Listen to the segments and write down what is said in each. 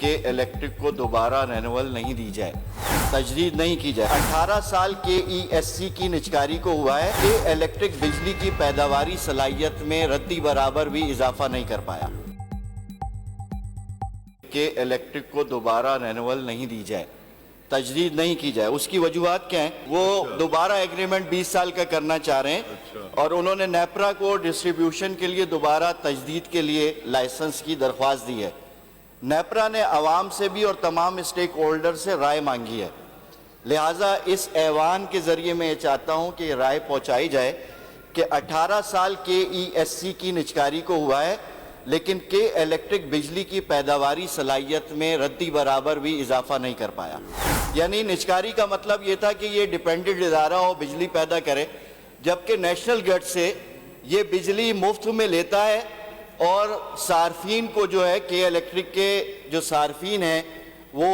کہ الیکٹرک کو دوبارہ رینول نہیں دی جائے، تجدید نہیں کی جائے۔ 18 سال کے ESC کی نجکاری کو ہوا ہے کہ الیکٹرک بجلی کی پیداواری صلاحیت میں ردی برابر بھی اضافہ نہیں کر پایا، کہ الیکٹرک کو دوبارہ رینول نہیں دی جائے، تجدید نہیں کی جائے۔ اس کی وجوہات کیا ہیں؟ وہ دوبارہ ایگریمنٹ 20 سال کا کرنا چاہ رہے ہیں اور انہوں نے نیپرا کو ڈسٹریبیوشن کے لیے دوبارہ تجدید کے لیے لائسنس کی درخواست دی ہے۔ نیپرا نے عوام سے بھی اور تمام اسٹیک ہولڈر سے رائے مانگی ہے، لہٰذا اس ایوان کے ذریعے میں یہ چاہتا ہوں کہ یہ رائے پہنچائی جائے کہ 18 سال کے ESC کی نجکاری کو ہوا ہے لیکن کہ الیکٹرک بجلی کی پیداواری صلاحیت میں ردی برابر بھی اضافہ نہیں کر پایا۔ یعنی نجکاری کا مطلب یہ تھا کہ یہ ڈیپینڈنٹ ادارہ ہو، بجلی پیدا کرے، جبکہ نیشنل گرڈ سے یہ بجلی مفت میں لیتا ہے اور صارفین کو جو ہے کہ الیکٹرک کے جو صارفین ہیں وہ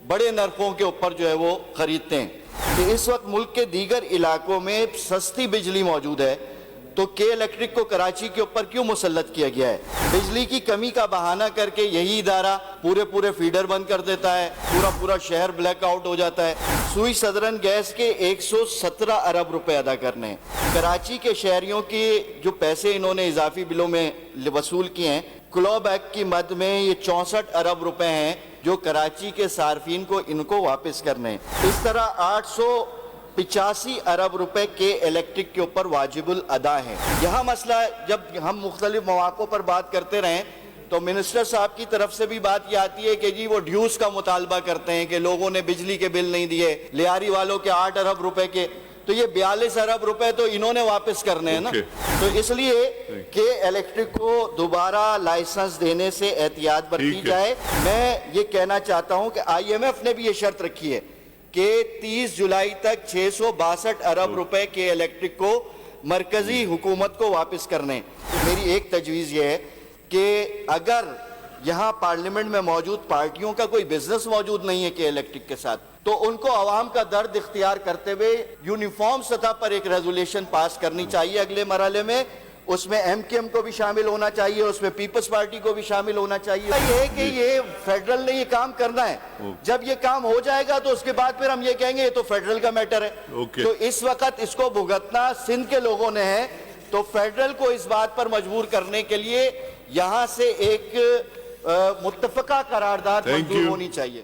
بڑے نرخوں کے اوپر جو ہے وہ خریدتے ہیں۔ کہ اس وقت ملک کے دیگر علاقوں میں سستی بجلی موجود ہے تو کے الیکٹرک کو کراچی کے اوپر کیوں مسلط کیا گیا ہے؟ بجلی کی کمی کا بہانہ کر کے یہی ادارہ پورے فیڈر بند کر دیتا ہے، پورا شہر بلیک آؤٹ ہو جاتا ہے۔ سوئی سدرن گیس کے 117 ارب روپے ادا کرنے ہیں۔ کراچی کے شہریوں کی جو پیسے انہوں نے اضافی بلوں میں وصول کیے ہیں، کلوب ایکٹ کی مد میں یہ 64 ارب روپے ہیں جو کراچی کے صارفین کو ان کو واپس کرنے ہیں۔ اس طرح 885 ارب روپے کے الیکٹرک کے اوپر واجب الادا ہیں۔ یہاں مسئلہ جب ہم مختلف مواقع پر بات کرتے رہیں تو منسٹر صاحب کی طرف سے بھی بات یہ آتی ہے کہ جی وہ ڈیوز کا مطالبہ کرتے ہیں کہ لوگوں نے بجلی کے بل نہیں دیے، لیاری والوں کے 8 ارب روپے کے، تو یہ 42 ارب روپے تو انہوں نے واپس کرنے ہیں نا۔ تو اس لیے کہ الیکٹرک کو دوبارہ لائسنس دینے سے احتیاط برتی جائے۔ میں یہ کہنا چاہتا ہوں کہ IMF نے بھی یہ شرط رکھی ہے کہ 30 جولائی تک 662 ارب روپے کے الیکٹرک کو مرکزی حکومت کو واپس کرنے۔ میری ایک تجویز یہ ہے کہ اگر یہاں پارلیمنٹ میں موجود پارٹیوں کا کوئی بزنس موجود نہیں ہے کہ الیکٹرک کے ساتھ، تو ان کو عوام کا درد اختیار کرتے ہوئے یونیفارم سطح پر ایک ریزولیشن پاس کرنی چاہیے اگلے مرحلے میں۔ اس میں MKM کو بھی شامل ہونا چاہیے، اس میں پیپلز پارٹی کو بھی شامل ہونا چاہیے۔ یہ ہے کہ یہ فیڈرل نے یہ کام کرنا ہے، جب یہ کام ہو جائے گا تو اس کے بعد پھر ہم یہ کہیں گے یہ تو فیڈرل کا میٹر ہے۔ تو اس وقت اس کو بھگتنا سندھ کے لوگوں نے ہے، تو فیڈرل کو اس بات پر مجبور کرنے کے لیے یہاں سے ایک متفقہ قرارداد منظور ہونی چاہیے۔